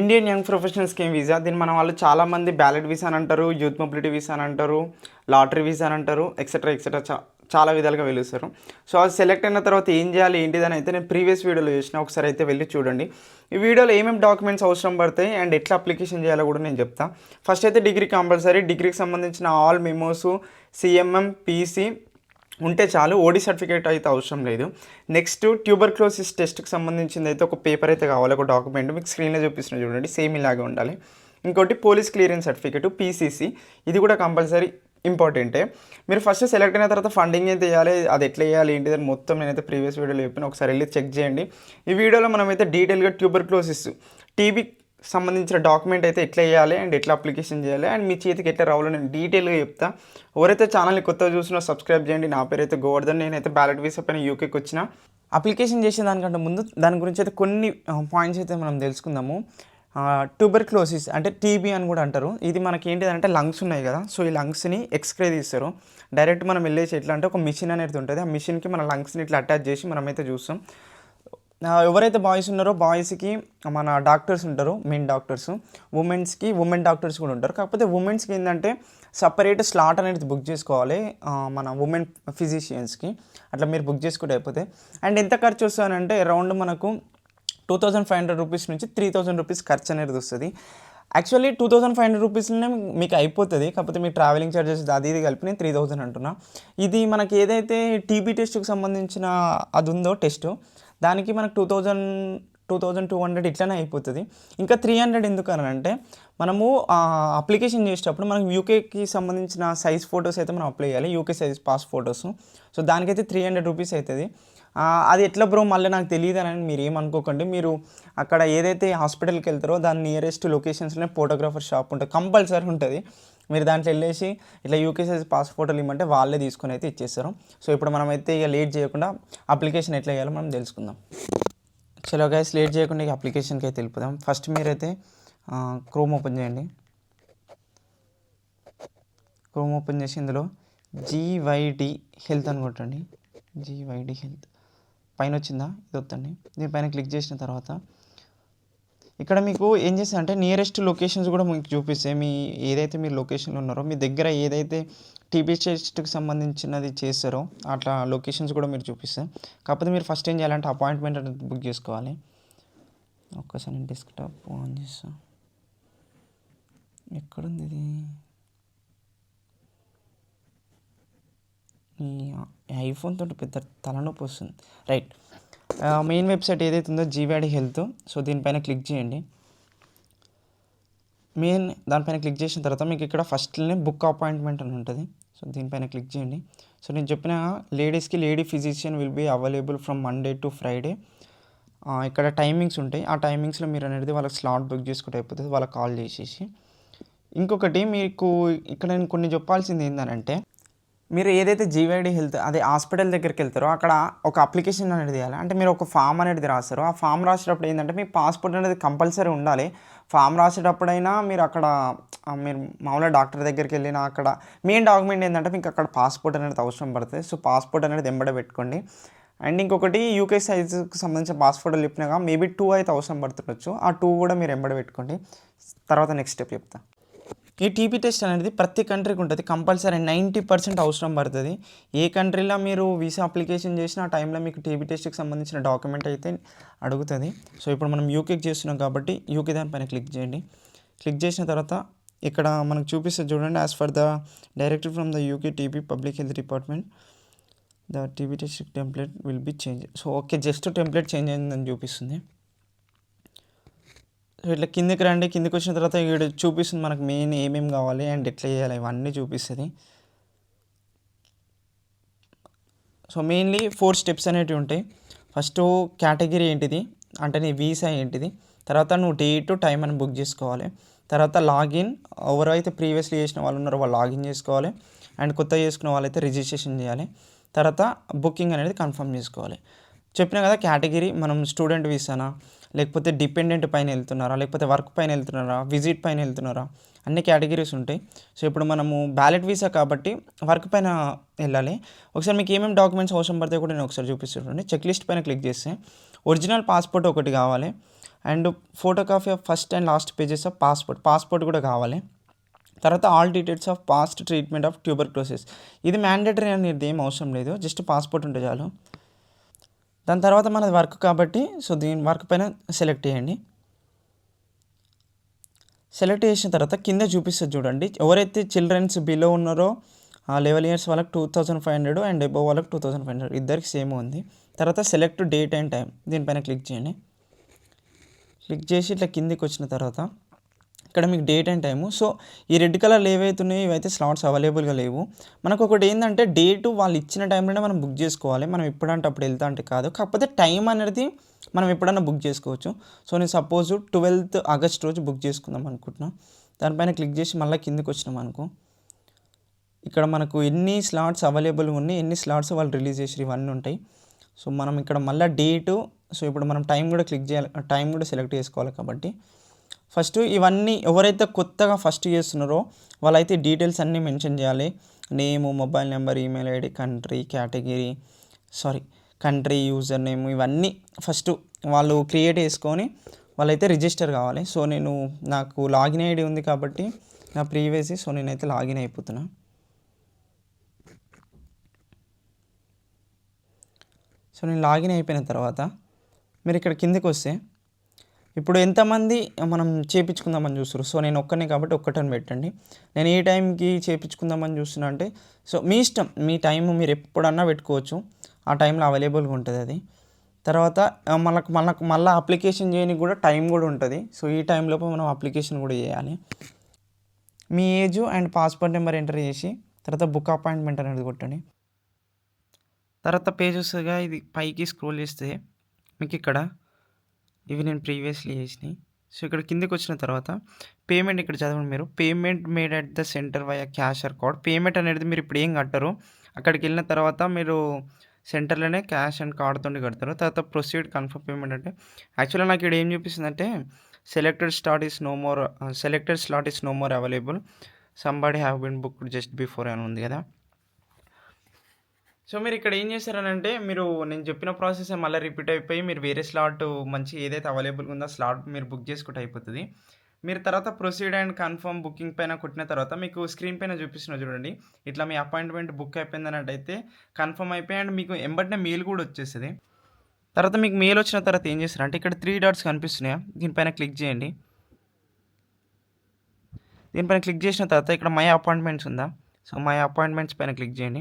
Indian young professional scheme visa దీన్ని మన వాళ్ళు చాలామంది బ్యాలెట్ వీసా అని అంటారు, యూత్ మొబిలిటీ వీసా అని అంటారు, లాటరీ వీసా అని అంటారు, ఎక్సెట్రా చాలా విధాలుగా పిలుస్తారు. సో అది సెలెక్ట్ అయిన తర్వాత ఏం చేయాలి ఏంటిదని అయితే నేను ప్రీవియస్ వీడియోలో చేసిన, ఒకసారి అయితే వెళ్ళి చూడండి. ఈ వీడియోలో ఏమేమి డాక్యుమెంట్స్ అవసరం పడతాయి అండ్ ఎట్లా అప్లికేషన్ చేయాలో కూడా నేను చెప్తాను. ఫస్ట్ అయితే డిగ్రీ కంపల్సరీ, డిగ్రీకి సంబంధించిన ఆల్ మెమోస్, సిఎంఎం, పీసీ ఉంటే చాలు, ఓడి సర్టిఫికేట్ అయితే అవసరం లేదు. నెక్స్ట్ ట్యూబర్క్లోసిస్ టెస్ట్కి సంబంధించింది అయితే ఒక పేపర్ అయితే కావాలి, ఒక డాక్యుమెంట్ మీకు స్క్రీన్లో చూపిస్తున్నా చూడండి, సేమ్ ఇలాగే ఉండాలి. ఇంకోటి పోలీస్ క్లియరెన్స్ సర్టిఫికేట్ పీసీసీ, ఇది కూడా కంపల్సరీ ఇంపార్టెంటే. మీరు ఫస్ట్ సెలెక్ట్ అయిన తర్వాత ఫండింగ్ అయితే వేయాలి, అది ఎట్లా వేయాలి ఏంటిదని మొత్తం నేనైతే ప్రీవియస్ వీడియోలో చెప్పిన, ఒకసారి వెళ్ళి చెక్ చేయండి. ఈ వీడియోలో మనమైతే డీటెయిల్గా ట్యూబర్క్లోసిస్ టీబీ సంబంధించిన డాక్యుమెంట్ అయితే ఎట్లా వేయాలి అండ్ ఎట్లా అప్లికేషన్ చేయాలి అండ్ మీ చేతికి ఎట్లా రావాలో నేను డీటెయిల్గా చెప్తా. ఎవరైతే ఛానల్ని కొత్తగా చూసినా సబ్స్క్రైబ్ చేయండి. నా పేరు అయితే గోవర్ధన్, నేనైతే బ్యాలెట్ వీసా పైన యూకేకి వచ్చిన. అప్లికేషన్ చేసే దానికంటే ముందు దాని గురించి అయితే కొన్ని పాయింట్స్ అయితే మనం తెలుసుకుందాము. ట్యూబర్క్లోసిస్ అంటే టీబీ అని కూడా అంటారు. ఇది మనకి ఏంటిదంటే లంగ్స్ ఉన్నాయి కదా, సో ఈ లంగ్స్ని ఎక్స్రే తీస్తారు. డైరెక్ట్ మనం వెళ్ళేసి ఎట్లా అంటే ఒక మిషన్ అనేది ఉంటుంది, ఆ మిషన్కి మన లంగ్స్ని ఇట్లా అటాచ్ చేసి మనమైతే చూస్తాం. ఎవరైతే బాయ్స్ ఉన్నారో బాయ్స్కి మన డాక్టర్స్ ఉంటారు, మెయిన్ డాక్టర్స్. ఉమెన్స్కి ఉమెన్ డాక్టర్స్ కూడా ఉంటారు. కాకపోతే ఉమెన్స్కి ఏంటంటే సపరేట్ స్లాట్ అనేది బుక్ చేసుకోవాలి మన ఉమెన్ ఫిజిషియన్స్కి. అట్లా మీరు బుక్ చేసుకుంటే అయిపోతే. అండ్ ఎంత ఖర్చు వస్తుందంటే అరౌండ్ మనకు 2500 రూపీస్ నుంచి 3000 రూపీస్ ఖర్చు అనేది వస్తుంది. యాక్చువల్లీ 2500 రూపీస్లోనే మీకు అయిపోతుంది. కాకపోతే మీ ట్రావెలింగ్ ఛార్జెస్ అది ఇది కలిపి నేను 3000 అంటున్నా. ఇది మనకి ఏదైతే టీబీ టెస్ట్కి సంబంధించిన అది ఉందో టెస్ట్, దానికి మనకు 2200 ఇట్లనే అయిపోతుంది. ఇంకా 300 ఎందుకు అని అంటే మనము అప్లికేషన్ చేసేటప్పుడు మనకు యూకేకి సంబంధించిన సైజ్ ఫొటోస్ అయితే మనం అప్లై చేయాలి, UK size pass photos. So దానికైతే 300 రూపీస్ అవుతుంది. అది ఎట్లా బ్రో మళ్ళీ నాకు తెలియదు అని మీరు ఏమనుకోకండి. మీరు అక్కడ ఏదైతే హాస్పిటల్కి వెళ్తారో దాని నియరెస్ట్ లొకేషన్స్లోనే ఫోటోగ్రాఫర్ షాప్ ఉంటుంది, కంపల్సరీ ఉంటుంది. మీరు దాంట్లో వెళ్ళేసి ఇట్లా యూకే సైజ్ పాస్ ఫోటోలు ఇవ్వమంటే వాళ్ళే తీసుకొని అయితే ఇచ్చేస్తారు. సో ఇప్పుడు మనమైతే ఇక లేట్ చేయకుండా అప్లికేషన్ ఎట్లా చేయాలో మనం తెలుసుకుందాం. చలో గైస్, లేట్ చేయకుండా ఇక అప్లికేషన్కి అయితే వెళ్ళిపోదాం. ఫస్ట్ మీరైతే క్రోమ్ ఓపెన్ చేయండి. క్రోమ్ ఓపెన్ చేసి ఇందులో జీవైడి హెల్త్ అని కొట్టండి. జీవైడి హెల్త్ పైన వచ్చిందా, ఇది వద్దండి. దీనిపైన క్లిక్ చేసిన తర్వాత ఇక్కడ మీకు ఏం చేస్తా అంటే నియరెస్ట్ లొకేషన్స్ కూడా మీకు చూపిస్తాయి. మీ ఏదైతే మీరు లొకేషన్లో ఉన్నారో మీ దగ్గర ఏదైతే టీబీ టెస్ట్కి సంబంధించినది చేస్తారో అట్లా లొకేషన్స్ కూడా మీరు చూపిస్తాయి. కాకపోతే మీరు ఫస్ట్ ఏం చేయాలంటే అపాయింట్మెంట్ అనేది బుక్ చేసుకోవాలి. ఒక్కసారి నేను డెస్క్టాప్ ఆన్ చేస్తాను. ఎక్కడుంది ఇది? ఈ ఐఫోన్ తోటి పెద్ద తలనొప్పి వస్తుంది. రైట్, మెయిన్ వెబ్సైట్ ఏదైతే ఉందో జీవైడి హెల్త్, సో దీనిపైన క్లిక్ చేయండి. దానిపైన క్లిక్ చేసిన తర్వాత మీకు ఇక్కడ ఫస్ట్లోనే బుక్ అపాయింట్మెంట్ అని ఉంటుంది. సో దీనిపైన క్లిక్ చేయండి. సో నేను చెప్పిన లేడీస్కి lady physician will be available from Monday to Friday. ఇక్కడ టైమింగ్స్ ఉంటాయి, ఆ టైమింగ్స్లో మీరు అనేది వాళ్ళకి స్లాట్ బుక్ చేసుకుంటే అయిపోతుంది, వాళ్ళకి కాల్ చేసేసి. ఇంకొకటి మీకు ఇక్కడ నేను కొన్ని చెప్పాల్సింది ఏంటంటే, మీరు ఏదైతే జీవైడి హెల్త్ అదే హాస్పిటల్ దగ్గరికి వెళ్తారో అక్కడ ఒక అప్లికేషన్ అనేది తీయాలి. అంటే మీరు ఒక ఫామ్ అనేది రాస్తారు. ఆ ఫామ్ రాసేటప్పుడు ఏంటంటే మీ పాస్పోర్ట్ అనేది కంపల్సరీ ఉండాలి. ఫామ్ రాసేటప్పుడైనా మీరు అక్కడ మీరు మామూలుగా డాక్టర్ దగ్గరికి వెళ్ళినా అక్కడ మెయిన్ డాక్యుమెంట్ ఏంటంటే మీకు అక్కడ పాస్పోర్ట్ అనేది అవసరం పడుతుంది. సో పాస్పోర్ట్ అనేది వెంబడే పెట్టుకోండి. అండ్ ఇంకొకటి యూకే సైజుకి సంబంధించిన పాస్పోర్ట్లు చెప్పినాక మేబీ 2 అయితే అవసరం పడుతుండొచ్చు, ఆ 2 కూడా మీరు వెంబడి పెట్టుకోండి. తర్వాత నెక్స్ట్ స్టెప్ చెప్తా. ఈ టీబీ టెస్ట్ అనేది ప్రతి కంట్రీకి ఉంటుంది, కంపల్సరీ 90% అవసరం పడుతుంది. ఏ కంట్రీలో మీరు వీసా అప్లికేషన్ చేసినా ఆ టైంలో మీకు టీబీ టెస్ట్కి సంబంధించిన డాక్యుమెంట్ అయితే అడుగుతుంది. సో ఇప్పుడు మనం యూకేకి చేస్తున్నాం కాబట్టి యూకే దానిపైన క్లిక్ చేయండి. క్లిక్ చేసిన తర్వాత ఇక్కడ మనకు చూపిస్తుంది చూడండి, as for the directive from the UK TB public health department the TB test template will be change. So okay, just template change అయిందని చూపిస్తుంది. సో ఇట్లా కిందికి రండి. కిందికి వచ్చిన తర్వాత ఇక్కడ చూపిస్తుంది మనకు మెయిన్ ఏమేమి కావాలి అండ్ ఎట్లా చేయాలి ఇవన్నీ చూపిస్తుంది. సో మెయిన్లీ 4 స్టెప్స్ అనేటివి ఉంటాయి. ఫస్ట్ కేటగిరీ ఏంటిది అంటే నీ వీసా ఏంటిది, తర్వాత నువ్వు డేట్ టైం అని బుక్ చేసుకోవాలి. తర్వాత లాగిన్, ఎవరైతే ప్రీవియస్లీ చేసిన వాళ్ళు ఉన్నారో వాళ్ళు లాగిన్ చేసుకోవాలి. అండ్ కొత్త చేసుకున్న వాళ్ళైతే రిజిస్ట్రేషన్ చేయాలి. తర్వాత బుకింగ్ అనేది కన్ఫర్మ్ చేసుకోవాలి. చెప్పినా కదా కేటగిరీ, మనం స్టూడెంట్ వీసానా, లేకపోతే డిపెండెంట్ పైన వెళ్తున్నారా, లేకపోతే వర్క్ పైన వెళ్తున్నారా, విజిట్ పైన వెళ్తున్నారా, అన్ని కేటగిరీస్ ఉంటాయి. సో ఇప్పుడు మనము బ్యాలెట్ వీసా కాబట్టి వర్క్ పైన వెళ్ళాలి. ఒకసారి మీకు ఏమేమి డాక్యుమెంట్స్ అవసరం పడితే కూడా నేను ఒకసారి చూపిస్తుంటాను. చెక్ లిస్ట్ పైన క్లిక్ చేస్తే ఒరిజినల్ పాస్పోర్ట్ ఒకటి కావాలి. And photo copy of first and last pages of passport కూడా కావాలి. తర్వాత all details of past treatment of tuberculosis. ఇది మ్యాండేటరీ అనేది ఏం అవసరం లేదు, జస్ట్ పాస్పోర్ట్ ఉంటే చాలు. దాని తర్వాత మనది వర్క్ కాబట్టి సో దీని వర్క్ పైన సెలెక్ట్ చేయండి. సెలెక్ట్ చేసిన తర్వాత కింద చూపిస్తుంది చూడండి, ఎవరైతే చిల్డ్రన్స్ బిలో ఉన్నారో 11 years వాళ్ళకి 2500 అండ్ అబోవ్ వాళ్ళకి 2500, ఇద్దరికి సేమ్ ఉంది. తర్వాత సెలెక్ట్ డేట్ అండ్ టైం దీనిపైన క్లిక్ చేయండి. క్లిక్ చేసి ఇట్లా కిందికి వచ్చిన తర్వాత ఇక్కడ మీకు డేట్ అండ్ టైము. సో ఈ రెడ్ కలర్లు ఏవైతున్నాయో ఇవైతే స్లాట్స్ అవైలబుల్గా లేవు. మనకు ఒకటి ఏంటంటే డేటు వాళ్ళు ఇచ్చిన టైంలోనే మనం బుక్ చేసుకోవాలి, మనం ఎప్పుడంటే అప్పుడు వెళ్తా అంటే కాదు. కాకపోతే టైం అనేది మనం ఎప్పుడన్నా బుక్ చేసుకోవచ్చు. సో నేను సపోజ్ 12th August రోజు బుక్ చేసుకుందాం అనుకుంటున్నాను. దానిపైన క్లిక్ చేసి మళ్ళీ కిందికి వచ్చినాం అనుకో, ఇక్కడ మనకు ఎన్ని స్లాట్స్ అవైలబుల్ ఉన్నాయి, ఎన్ని స్లాట్స్ వాళ్ళు రిలీజ్ చేసి ఇవన్నీ ఉంటాయి. సో మనం ఇక్కడ మళ్ళీ డేటు, సో ఇప్పుడు మనం టైం కూడా క్లిక్ చేయాలి, టైం కూడా సెలెక్ట్ చేసుకోవాలి. కాబట్టి ఫస్ట్ ఇవన్నీ ఎవరైతే కొత్తగా ఫస్ట్ చేస్తున్నారో వాళ్ళైతే డీటెయిల్స్ అన్నీ మెన్షన్ చేయాలి. Name, mobile number, email ID, country, user name, ఇవన్నీ ఫస్ట్ వాళ్ళు క్రియేట్ చేసుకొని వాళ్ళైతే రిజిస్టర్ కావాలి. సో నాకు లాగిన్ ఐడి ఉంది కాబట్టి నా ప్రీవియస్, సో నేనైతే లాగిన్ అయిపోతున్నా. సో నేను లాగిన్ అయిపోయిన తర్వాత మీరు ఇక్కడ కిందకి వస్తే ఇప్పుడు ఎంతమంది మనం చేయించుకుందామని చూస్తారు. సో నేను ఒక్కనే కాబట్టి ఒక్కటని పెట్టండి. నేను ఏ టైంకి చేయించుకుందామని చూస్తున్నా అంటే, సో మీ ఇష్టం, మీ టైం మీరు ఎప్పుడన్నా పెట్టుకోవచ్చు, ఆ టైంలో అవైలబుల్గా ఉంటుంది అది. తర్వాత మళ్ళీ అప్లికేషన్ చేయడానికి కూడా టైం కూడా ఉంటుంది. సో ఈ టైంలోపు మనం అప్లికేషన్ కూడా చేయాలి. మీ age and passport number enter చేసి తర్వాత బుక్ అపాయింట్మెంట్ అనేది కొట్టండి. తర్వాత పేజ్ వస్తుందిగా, ఇది పైకి స్క్రోల్ చేస్తే మీకు ఇక్కడ ఇవి నేను ప్రీవియస్లీ చేసినాయి. సో ఇక్కడ కిందకి వచ్చిన తర్వాత పేమెంట్ ఇక్కడ చదవండి. మీరు payment made at the centre via cash or card. Payment అనేది మీరు ఇప్పుడు ఏం కట్టరు, అక్కడికి వెళ్ళిన తర్వాత మీరు సెంటర్లోనే క్యాష్ అండ్ కార్డ్తో కడతారు. తర్వాత ప్రొసీడ్ కన్ఫర్మ్ పేమెంట్ అంటే యాక్చువల్గా నాకు ఇక్కడ ఏం చూపిస్తుంది అంటే selected slot is no more available, somebody have been booked just before అని ఉంది కదా. సో మీరు ఇక్కడ ఏం చేశారనంటే మీరు నేను చెప్పిన ప్రాసెస్ మళ్ళీ రిపీట్ అయిపోయి మీరు వేరే స్లాట్ మంచి ఏదైతే అవైలబుల్గా ఉందో స్లాట్ మీరు బుక్ చేసుకుంటే అయిపోతుంది. మీరు తర్వాత ప్రొసీడ్ అండ్ కన్ఫర్మ్ బుకింగ్ పైన కొట్టిన తర్వాత మీకు స్క్రీన్ పైన చూపిస్తున్నా చూడండి, ఇట్లా మీ అపాయింట్మెంట్ బుక్ అయిపోయింది అన్నట్టయితే కన్ఫర్మ్ అయిపోయి అండ్ మీకు ఎంబటినే మెయిల్ కూడా వచ్చేస్తుంది. తర్వాత మీకు మెయిల్ వచ్చిన తర్వాత ఏం చేస్తారంటే ఇక్కడ 3 dots కనిపిస్తున్నాయా, దీనిపైన క్లిక్ చేయండి. దీనిపైన క్లిక్ చేసిన తర్వాత ఇక్కడ మై అపాయింట్మెంట్స్ ఉందా, సో మై అపాయింట్మెంట్స్ పైన క్లిక్ చేయండి.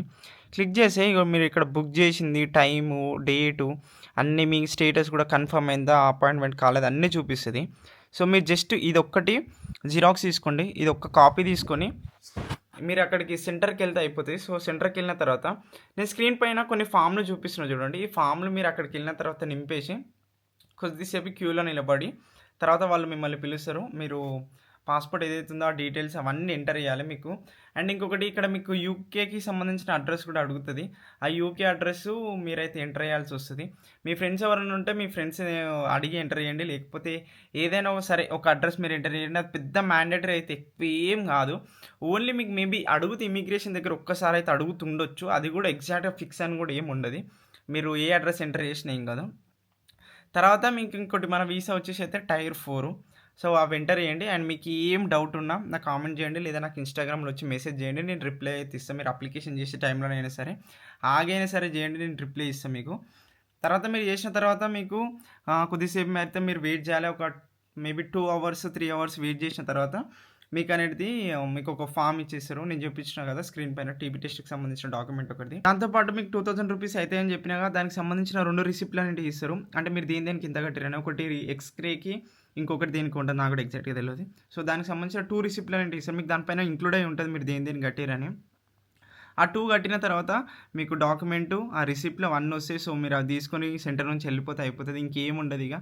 క్లిక్ చేసి మీరు ఇక్కడ బుక్ చేసింది టైము, డేటు అన్నీ మీ స్టేటస్ కూడా కన్ఫర్మ్ అయిందా, అపాయింట్మెంట్ కాలేదు అన్నీ చూపిస్తుంది. సో మీరు జస్ట్ ఇది ఒక్కటి జిరాక్స్ తీసుకోండి, ఇది ఒక్క కాపీ తీసుకొని మీరు అక్కడికి సెంటర్కి వెళ్తే అయిపోతుంది. సో సెంటర్కి వెళ్ళిన తర్వాత నేను స్క్రీన్ పైన కొన్ని ఫామ్లు చూపిస్తున్నా చూడండి, ఈ ఫామ్లు మీరు అక్కడికి వెళ్ళిన తర్వాత నింపేసి కొద్దిసేపు క్యూలో నిలబడి తర్వాత వాళ్ళు మిమ్మల్ని పిలుస్తారు. మీరు పాస్పోర్ట్ ఏదైతే ఉందో ఆ డీటెయిల్స్ అవన్నీ ఎంటర్ చేయాలి మీకు. అండ్ ఇంకొకటి ఇక్కడ మీకు యూకేకి సంబంధించిన అడ్రస్ కూడా అడుగుతుంది. ఆ యూకే అడ్రస్ మీరైతే ఎంటర్ చేయాల్సి వస్తుంది. మీ ఫ్రెండ్స్ ఎవరైనా ఉంటే మీ ఫ్రెండ్స్ అడిగి ఎంటర్ చేయండి, లేకపోతే ఏదైనా సరే ఒక అడ్రస్ మీరు ఎంటర్ చేయండి. అది పెద్ద మ్యాండేటరీ అయితే ఎక్కువ ఏం కాదు, ఓన్లీ మీకు మేబీ అడుగుతూ ఇమిగ్రేషన్ దగ్గర ఒక్కసారి అయితే అడుగుతుండొచ్చు, అది కూడా ఎగ్జాక్ట్గా ఫిక్స్ అని కూడా ఏమి ఉండదు, మీరు ఏ అడ్రస్ ఎంటర్ చేసినా ఏం కాదు. తర్వాత మీకు ఇంకోటి మన వీసా వచ్చేసి అయితే Tier 4, సో అవి ఎంటర్ చేయండి. అండ్ మీకు ఏం డౌట్ ఉన్నా నాకు కామెంట్ చేయండి, లేదా నాకు ఇన్స్టాగ్రామ్లో వచ్చి మెసేజ్ చేయండి, నేను రిప్లై అయితే ఇస్తాను. మీరు అప్లికేషన్ చేసే టైంలోనైనా సరే ఆగైనా సరే చేయండి, నేను రిప్లై ఇస్తాను మీకు. తర్వాత మీరు చేసిన తర్వాత మీకు కొద్దిసేపు అయితే మీరు వెయిట్ చేయాలి, ఒక మేబీ 2 hours 3 hours వెయిట్ చేసిన తర్వాత మీకు అనేది మీకు ఒక ఫామ్ ఇచ్చేస్తారు. నేను చూపించిన కదా స్క్రీన్ పైన టీబీ టెస్ట్కి సంబంధించిన డాక్యుమెంట్ ఒకటి, దాంతోపాటు మీకు 2000 రూపీస్ అయితే అని చెప్పినా కదా, దానికి సంబంధించిన 2 రిసిప్ట్లు అనేవి ఇస్తారు. అంటే మీరు దేనికి ఇంత కట్టారని, ఒకటి ఎక్స్రేకి, ఇంకొకటి దేనికి ఉంటుంది నాకు కూడా ఎగ్జాక్ట్గా తెలియదు. సో దానికి సంబంధించిన 2 రిసిప్ట్లు అనేవి ఇస్తారు, మీకు దానిపైన ఇంక్లూడ్ అయి ఉంటుంది మీరు దేనికి కట్టారని. ఆ 2 కట్టిన తర్వాత మీకు డాక్యుమెంటు ఆ రిసిప్ట్లో 1 వస్తాయి. సో మీరు అది తీసుకొని సెంటర్ నుంచి వెళ్ళిపోతే అయిపోతుంది, ఇంకేం ఉండదు. ఇక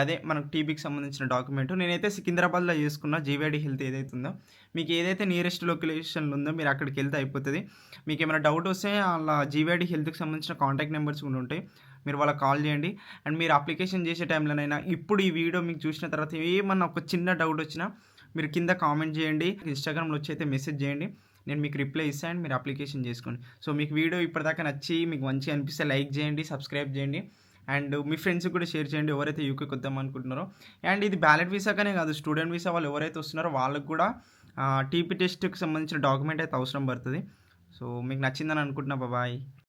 అదే మనకు టీబీకి సంబంధించిన డాక్యుమెంట్. నేనైతే సికింద్రాబాద్లో చేసుకున్న జీవైడి హెల్త్ ఏదైతే ఉందో, మీకు ఏదైతే నియరెస్ట్ లొకేషన్లో ఉందో మీరు అక్కడికి వెళ్తే అయిపోతుంది. మీకు ఏమైనా డౌట్ వస్తే అలా జీవైడి హెల్త్కి సంబంధించిన కాంటాక్ట్ నెంబర్స్ కూడా ఉంటాయి, మీరు వాళ్ళకి కాల్ చేయండి. అండ్ మీరు అప్లికేషన్ చేసే టైంలోనైనా ఇప్పుడు ఈ వీడియో మీకు చూసిన తర్వాత ఏమన్నా ఒక చిన్న డౌట్ వచ్చినా మీరు కింద కామెంట్ చేయండి, ఇన్స్టాగ్రామ్లో వచ్చి అయితే మెసేజ్ చేయండి, నేను మీకు రిప్లై ఇస్తాను అండ్ మీరు అప్లికేషన్ చేసుకోండి. సో మీకు వీడియో ఇప్పటిదాకా నచ్చి మీకు మంచిగా అనిపిస్తే లైక్ చేయండి, సబ్స్క్రైబ్ చేయండి అండ్ మీ ఫ్రెండ్స్కి కూడా షేర్ చేయండి ఎవరైతే యూకేకి వద్దాం అనుకుంటున్నారో. అండ్ ఇది బ్యాలెట్ వీసాకనే కాదు, స్టూడెంట్ వీసా వాళ్ళు ఎవరైతే వస్తున్నారో వాళ్ళకి కూడా టీపీ టెస్ట్కి సంబంధించిన డాక్యుమెంట్ అయితే అవసరం పడుతుంది. సో మీకు నచ్చిందని అనుకుంటున్నా. బాయ్.